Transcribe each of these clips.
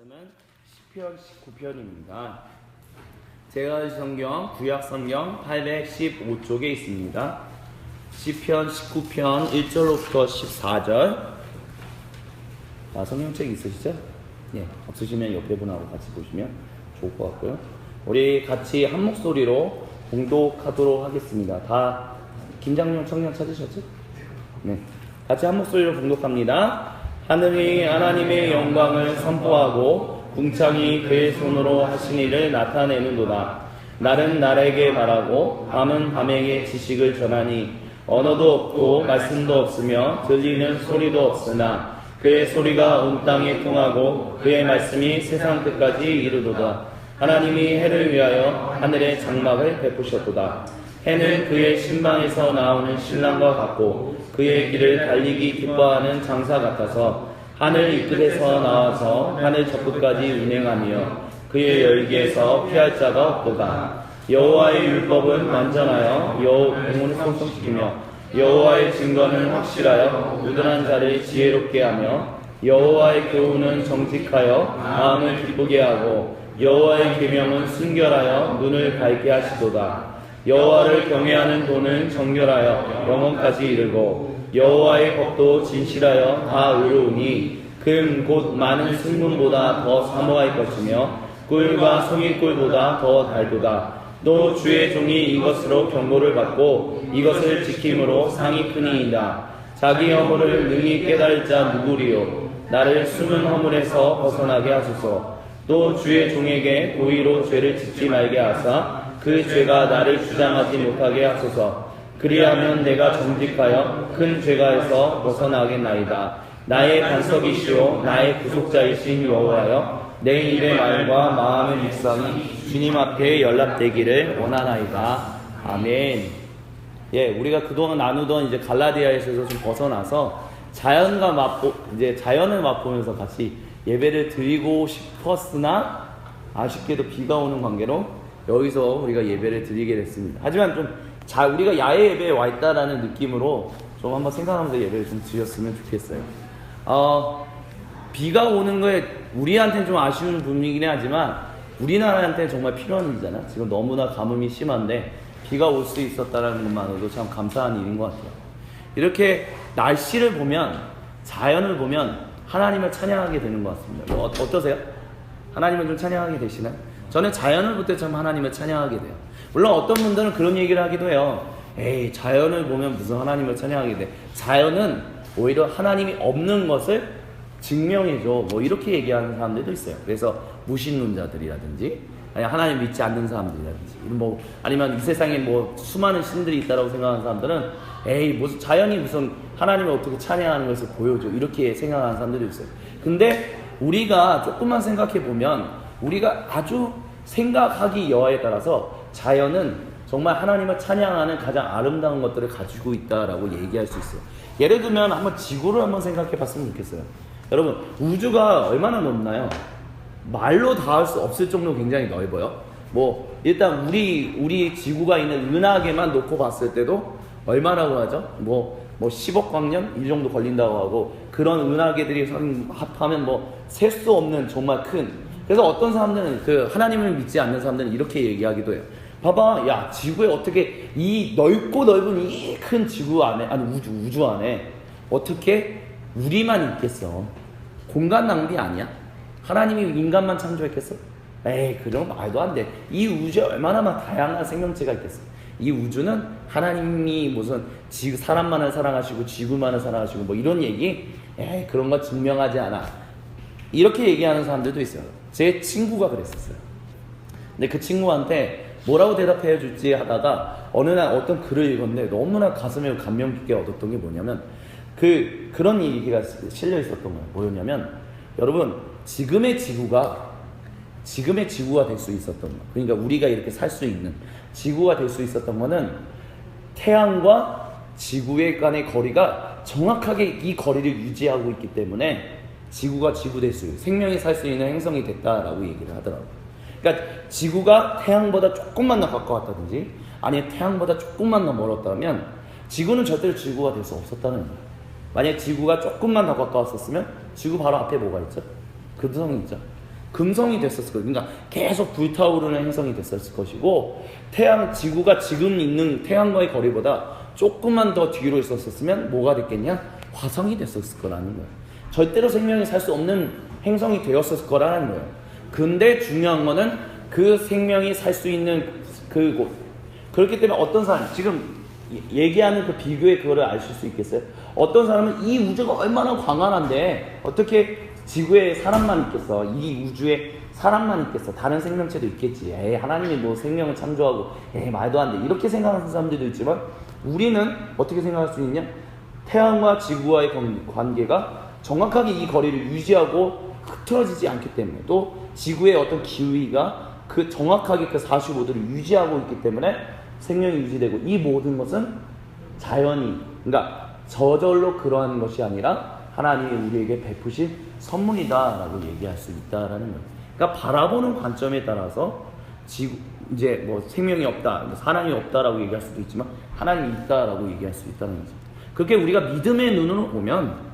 말씀은 시편 19편입니다. 제가 성경 구약 성경 815쪽에 있습니다. 시편 19편 1절로부터 14절. 성경책 있으시죠? 예, 없으시면 옆에 분하고 같이 보시면 좋을 것 같고요. 우리 같이 한 목소리로 봉독하도록 하겠습니다. 다 김장용 청년 찾으셨죠? 네, 같이 한 목소리로 봉독합니다. 하늘이 하나님의 영광을 선포하고 궁창이 그의 손으로 하신 일을 나타내는도다. 날은 날에게 말하고 밤은 밤에게 지식을 전하니 언어도 없고 말씀도 없으며 들리는 소리도 없으나 그의 소리가 온 땅에 통하고 그의 말씀이 세상 끝까지 이르도다. 하나님이 해를 위하여 하늘의 장막을 베푸셨도다. 해는 그의 신방에서 나오는 신랑과 같고 그의 길을 달리기 기뻐하는 장사 같아서 하늘 이끝에서 나와서 하늘 저끝까지 운행하며 그의 열기에서 피할 자가 없도다. 여호와의 율법은 완전하여 영혼을 성성시키며 여호와의 증거는 확실하여 무던한 자를 지혜롭게 하며 여호와의 교훈은 정직하여 마음을 기쁘게 하고 여호와의 계명은 순결하여 눈을 밝게 하시도다. 여호와를 경외하는 도는 정결하여 영원까지 이르고 여호와의 법도 진실하여 다 의로우니 금 곧 많은 승문보다 더 사모할 것이며 꿀과 송이꿀보다 더 달도다. 또 주의 종이 이것으로 경고를 받고 이것을 지킴으로 상이 크니이다. 자기 허물을 능히 깨달을 자 누구리요. 나를 숨은 허물에서 벗어나게 하소서. 또 주의 종에게 고의로 죄를 짓지 말게 하사 그 죄가 나를 주장하지 못하게 하소서. 그리하면 내가 정직하여 큰 죄가에서 벗어나겠나이다. 나의 반석이시오 나의 구속자이신 여호와여, 내 입의 말과 마음의 묵상이 주님 앞에 연락되기를 원하나이다. 아멘. 예, 우리가 그동안 나누던 이제 갈라디아에서 좀 벗어나서 자연을 맛보면서 같이 예배를 드리고 싶었으나 아쉽게도 비가 오는 관계로 여기서 우리가 예배를 드리게 됐습니다. 하지만 우리가 야외 예배에 와 있다라는 느낌으로 좀 한번 생각하면서 예배를 좀 드렸으면 좋겠어요. 비가 오는 거에 우리한테는 좀 아쉬운 부분이긴 하지만 우리나라한테는 정말 필요한 일이잖아. 지금 너무나 가뭄이 심한데 비가 올 수 있었다는 것만으로도 참 감사한 일인 것 같아요. 이렇게 날씨를 보면, 자연을 보면 하나님을 찬양하게 되는 것 같습니다. 어떠세요? 하나님을 좀 찬양하게 되시나요? 저는 자연을 볼 때 참 하나님을 찬양하게 돼요. 물론 어떤 분들은 그런 얘기를 하기도 해요. 에이, 자연을 보면 무슨 하나님을 찬양하게 돼. 자연은 오히려 하나님이 없는 것을 증명해줘. 뭐 이렇게 얘기하는 사람들도 있어요. 그래서 무신론자들이라든지 아니 하나님 믿지 않는 사람들이라든지 아니면 이 세상에 수많은 신들이 있다고 생각하는 사람들은 에이, 무슨 자연이 무슨 하나님을 어떻게 찬양하는 것을 보여줘. 이렇게 생각하는 사람들이 있어요. 근데 우리가 조금만 생각해 보면 우리가 아주 생각하기 여하에 따라서 자연은 정말 하나님을 찬양하는 가장 아름다운 것들을 가지고 있다라고 얘기할 수 있어요. 예를 들면 한번 지구를 한번 생각해 봤으면 좋겠어요. 여러분, 우주가 얼마나 넓나요? 말로 닿을 수 없을 정도로 굉장히 넓어요. 일단 우리 지구가 있는 은하계만 놓고 봤을 때도 얼마라고 하죠? 10억 광년? 이 정도 걸린다고 하고, 그런 은하계들이 합하면 셀 수 없는 정말 큰. 그래서 어떤 사람들은 하나님을 믿지 않는 사람들은 이렇게 얘기하기도 해요. 봐봐, 야, 지구에 어떻게 이 넓고 넓은 이 큰 지구 안에, 우주 안에 어떻게 우리만 있겠어? 공간 낭비 아니야? 하나님이 인간만 창조했겠어? 에이, 그런 말도 안 돼. 이 우주에 얼마나 다양한 생명체가 있겠어? 이 우주는 하나님이 무슨 사람만을 사랑하시고 지구만을 사랑하시고 이런 얘기? 에이, 그런 거 증명하지 않아. 이렇게 얘기하는 사람들도 있어요. 제 친구가 그랬었어요. 근데 그 친구한테 뭐라고 대답해 줄지 하다가 어느 날 어떤 글을 읽었는데 너무나 가슴에 감명 깊게 얻었던 게 뭐냐면 그런 얘기가 실려 있었던 거예요. 뭐였냐면, 여러분, 지금의 지구가 될 수 있었던 거, 그러니까 우리가 이렇게 살 수 있는 지구가 될 수 있었던 거는 태양과 지구의 간의 거리가 정확하게 이 거리를 유지하고 있기 때문에 지구가 지구될 수 있는, 생명이 살 수 있는 행성이 됐다라고 얘기를 하더라고요. 그러니까 지구가 태양보다 조금만 더 가까웠다든지 아니면 태양보다 조금만 더 멀었다면 지구는 절대로 지구가 될 수 없었다는 거예요. 만약 지구가 조금만 더 가까웠었으면 지구 바로 앞에 뭐가 있죠? 금성이 있죠. 금성이 됐었을 거예요. 그러니까 계속 불타오르는 행성이 됐었을 것이고, 지구가 지금 있는 태양과의 거리보다 조금만 더 뒤로 있었으면 뭐가 됐겠냐? 화성이 됐었을 거라는 거예요. 절대로 생명이 살 수 없는 행성이 되었을 거라는 거예요. 근데 중요한 거는 그 생명이 살 수 있는 그곳. 그렇기 때문에 어떤 사람, 지금 얘기하는 그 비교의 그거를 아실 수 있겠어요? 어떤 사람은 이 우주가 얼마나 광활한데 어떻게 지구에 사람만 있겠어? 이 우주에 사람만 있겠어? 다른 생명체도 있겠지. 에이, 하나님이 뭐 생명을 창조하고, 에이, 말도 안 돼. 이렇게 생각하는 사람들도 있지만, 우리는 어떻게 생각할 수 있냐? 태양과 지구와의 관계가 정확하게 이 거리를 유지하고 흐트러지지 않기 때문에, 또 지구의 어떤 기위가 정확하게 그 45도를 유지하고 있기 때문에 생명이 유지되고, 이 모든 것은 자연이, 그러니까 저절로 그러한 것이 아니라 하나님이 우리에게 베푸신 선물이다라고 얘기할 수 있다라는 거예요. 그러니까 바라보는 관점에 따라서 이제 뭐 생명이 없다, 하나님이 없다라고 얘기할 수도 있지만 하나님이 있다라고 얘기할 수 있다는 거죠. 그렇게 우리가 믿음의 눈으로 보면,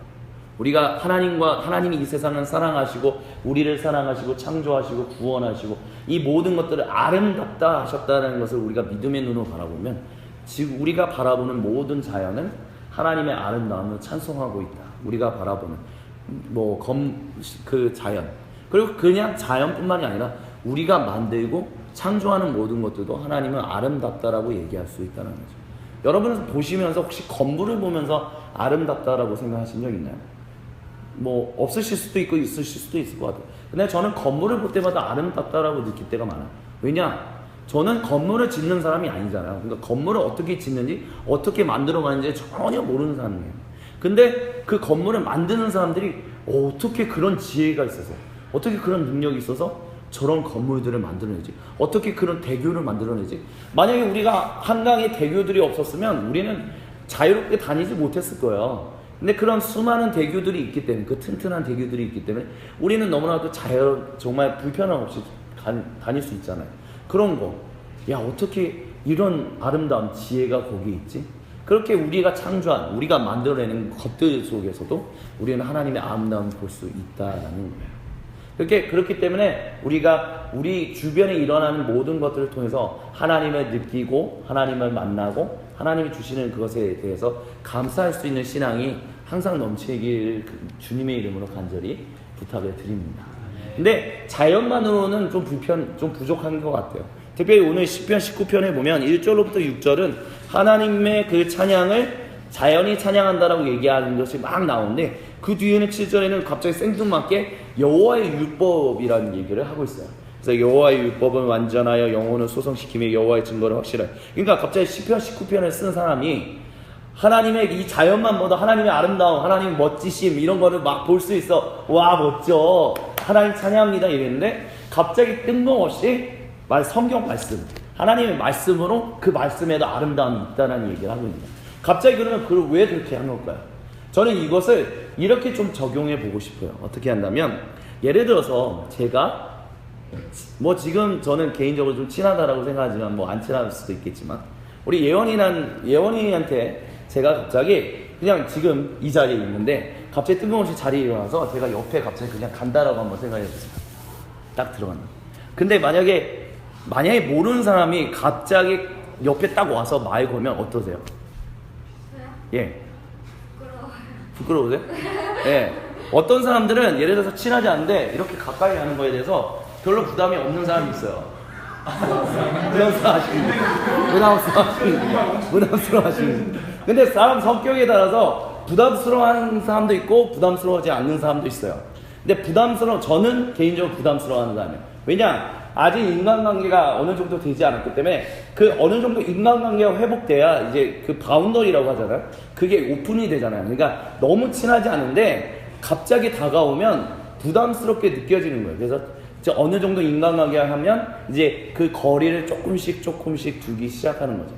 우리가 하나님이 이 세상을 사랑하시고 우리를 사랑하시고 창조하시고 구원하시고 이 모든 것들을 아름답다 하셨다는 것을 우리가 믿음의 눈으로 바라보면, 지금 우리가 바라보는 모든 자연은 하나님의 아름다움을 찬송하고 있다. 우리가 바라보는 그 자연, 그리고 그냥 자연뿐만이 아니라 우리가 만들고 창조하는 모든 것들도 하나님은 아름답다라고 얘기할 수 있다는 거죠. 여러분은 보시면서 혹시 건물을 보면서 아름답다라고 생각하신 적 있나요? 뭐 없으실 수도 있고 있으실 수도 있을 것 같아요. 근데 저는 건물을 볼 때마다 아름답다라고 느낄 때가 많아요. 왜냐? 저는 건물을 짓는 사람이 아니잖아요. 그러니까 건물을 어떻게 짓는지, 어떻게 만들어가는지 전혀 모르는 사람이에요. 근데 그 건물을 만드는 사람들이 어떻게 그런 지혜가 있어서, 어떻게 그런 능력이 있어서 저런 건물들을 만들어내지, 어떻게 그런 대교를 만들어내지. 만약에 우리가 한강에 대교들이 없었으면 우리는 자유롭게 다니지 못했을 거예요. 근데 그런 수많은 대교들이 있기 때문에, 그 튼튼한 대교들이 있기 때문에 우리는 너무나도 정말 불편함 없이 다닐 수 있잖아요. 그런 거, 야, 어떻게 이런 아름다운 지혜가 거기 있지? 그렇게 우리가 창조한, 우리가 만들어내는 것들 속에서도 우리는 하나님의 아름다움을 볼 수 있다라는 거예요. 그렇기 때문에 우리가 우리 주변에 일어나는 모든 것들을 통해서 하나님을 느끼고 하나님을 만나고 하나님이 주시는 그것에 대해서 감사할 수 있는 신앙이 항상 넘치길 주님의 이름으로 간절히 부탁을 드립니다. 근데 자연만으로는 좀 부족한 것 같아요. 특별히 오늘 시편 19편에 보면 1절로부터 6절은 하나님의 그 찬양을 자연이 찬양한다라고 얘기하는 것이 막 나오는데, 그 뒤에는 7절에는 갑자기 생뚱맞게 여호와의 율법이라는 얘기를 하고 있어요. 그래서 여호와의 율법은 완전하여 영혼을 소성시키며 여호와의 증거를 확실하여. 그러니까 갑자기 시편 19편을 쓴 사람이 하나님의 이 자연만 보다 하나님의 아름다움, 하나님의 멋지심 이런 거를 막 볼 수 있어. 와, 멋져, 하나님 찬양합니다 이랬는데, 갑자기 뜬금없이 성경 말씀, 하나님의 말씀으로 그 말씀에도 아름다움이 있다는 얘기를 하고 있는 거예요. 갑자기 그러면 그걸 왜 그렇게 한 걸까요? 저는 이것을 이렇게 좀 적용해 보고 싶어요. 어떻게 한다면, 예를 들어서 제가 지금 저는 개인적으로 좀 친하다라고 생각하지만 안 친할 수도 있겠지만, 우리 예원이한테 제가 갑자기 그냥 지금 이 자리에 있는데 갑자기 뜬금없이 자리에 일어나서 제가 옆에 갑자기 그냥 간다라고 한번 생각해 보세요. 딱 들어간다. 근데 만약에 모르는 사람이 갑자기 옆에 딱 와서 말 걸면 어떠세요? 예. 부끄러우세요? 예. 어떤 사람들은 예를 들어서 친하지 않은데 이렇게 가까이 가는 거에 대해서 별로 부담이 없는 사람이 있어요. 부담스러워하시는. 근데 사람 성격에 따라서 부담스러워하는 사람도 있고 부담스러워하지 않는 사람도 있어요. 근데 저는 개인적으로 부담스러워하는 사람이에요. 왜냐? 아직 인간관계가 어느 정도 되지 않았기 때문에, 그 어느 정도 인간관계가 회복돼야 이제 그 바운더리라고 하잖아요. 그게 오픈이 되잖아요. 그러니까 너무 친하지 않은데 갑자기 다가오면 부담스럽게 느껴지는 거예요. 그래서 이제 어느 정도 인간관계를 하면 이제 그 거리를 조금씩 두기 시작하는 거죠.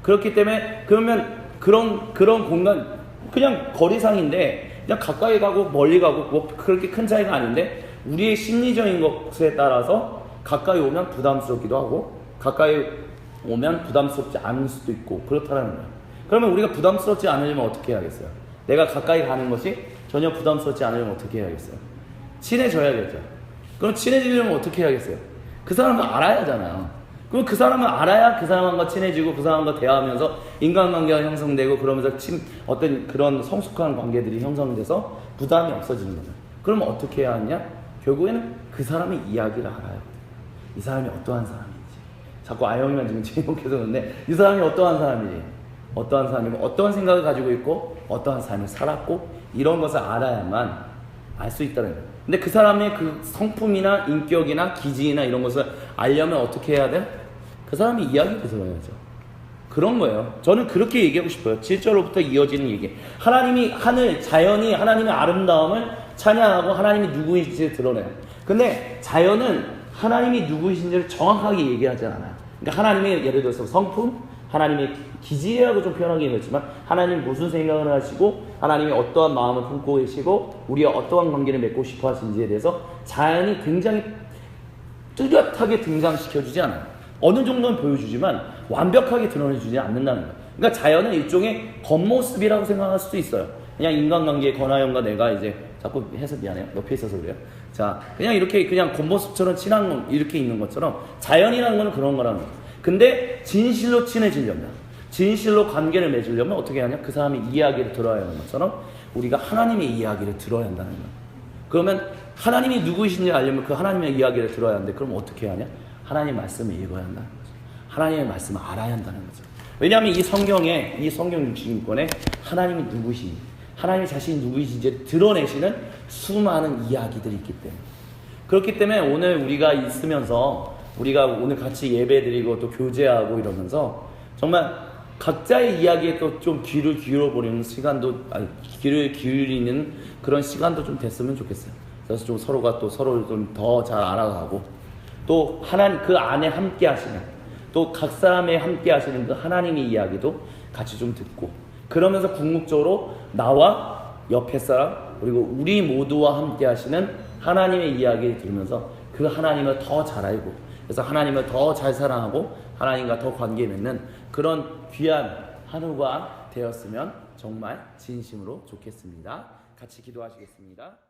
그렇기 때문에 그러면 그런 공간, 그냥 거리상인데 그냥 가까이 가고 멀리 가고 그렇게 큰 차이가 아닌데, 우리의 심리적인 것에 따라서 가까이 오면 부담스럽기도 하고 가까이 오면 부담스럽지 않을 수도 있고 그렇다는 거예요. 그러면 우리가 부담스럽지 않으려면 어떻게 해야겠어요? 내가 가까이 가는 것이 전혀 부담스럽지 않으려면 어떻게 해야겠어요? 친해져야겠죠. 그럼 친해지려면 어떻게 해야겠어요? 그 사람을 알아야 하잖아요. 그럼 그 사람을 알아야 그 사람과 친해지고 그 사람과 대화하면서 인간관계가 형성되고 그러면서 어떤 그런 성숙한 관계들이 형성돼서 부담이 없어지는 거죠. 그럼 어떻게 해야 하냐? 결국에는 그 사람의 이야기를 알아요. 이 사람이 어떠한 사람인지. 자꾸 아영이만 지금 제목해서 그러는데 이 사람이 어떠한 사람이지. 어떠한 사람이고 어떠한 생각을 가지고 있고 어떠한 삶을 살았고 이런 것을 알아야만 알 수 있다는 거예요. 근데 그 사람의 그 성품이나 인격이나 기질이나 이런 것을 알려면 어떻게 해야 돼? 그 사람의 이야기를 들어야죠. 그런 거예요. 저는 그렇게 얘기하고 싶어요. 7절로부터 이어지는 얘기. 하나님이 자연이 하나님의 아름다움을 찬양하고 하나님이 누구인지를 드러내요. 근데 자연은 하나님이 누구이신지를 정확하게 얘기하지 않아요. 그러니까 하나님의 예를 들어서 성품, 하나님의 기질이라고 좀 표현하기는 했지만 하나님이 무슨 생각을 하시고 하나님이 어떠한 마음을 품고 계시고 우리와 어떠한 관계를 맺고 싶어 하시는지에 대해서 자연이 굉장히 뚜렷하게 등장시켜주지 않아요. 어느 정도는 보여주지만 완벽하게 드러내주지 않는다는 거예요. 그러니까 자연은 일종의 겉모습이라고 생각할 수도 있어요. 그냥 인간관계의 권하영과 내가 이제 자꾸 해서 미안해요. 옆에 있어서 그래요. 자, 그냥 이렇게 그냥 겉모습처럼 친한 건 이렇게 있는 것처럼 자연이라는 거는 그런 거라는 거예요. 근데 진실로 친해지려면 진실로 관계를 맺으려면 어떻게 하냐? 그 사람의 이야기를 들어야 하는 것처럼 우리가 하나님의 이야기를 들어야 한다는 거예요. 그러면 하나님이 누구이신지 알려면 그 하나님의 이야기를 들어야 하는데 그럼 어떻게 하냐? 하나님의 말씀을 읽어야 한다는 거죠. 하나님의 말씀을 알아야 한다는 거죠. 왜냐하면 이 성경 66권에 하나님이 누구신지 하나님 자신이 누구이신지 드러내시는 수많은 이야기들이 있기 때문에 그렇기 때문에 오늘 우리가 있으면서 우리가 오늘 같이 예배드리고 또 교제하고 이러면서 정말 각자의 이야기에 또 좀 귀를 기울여보려는 시간도 귀를 기울이는 그런 시간도 좀 됐으면 좋겠어요. 그래서 좀 서로가 또 서로를 좀 더 잘 알아가고 또 하나님 그 안에 함께 하시는 또 각 사람의 함께 하시는 그 하나님의 이야기도 같이 좀 듣고 그러면서 궁극적으로 나와 옆에 사람 그리고 우리 모두와 함께 하시는 하나님의 이야기를 들으면서 그 하나님을 더 잘 알고 그래서 하나님을 더 잘 사랑하고 하나님과 더 관계 맺는 그런 귀한 하루가 되었으면 정말 진심으로 좋겠습니다. 같이 기도하시겠습니다.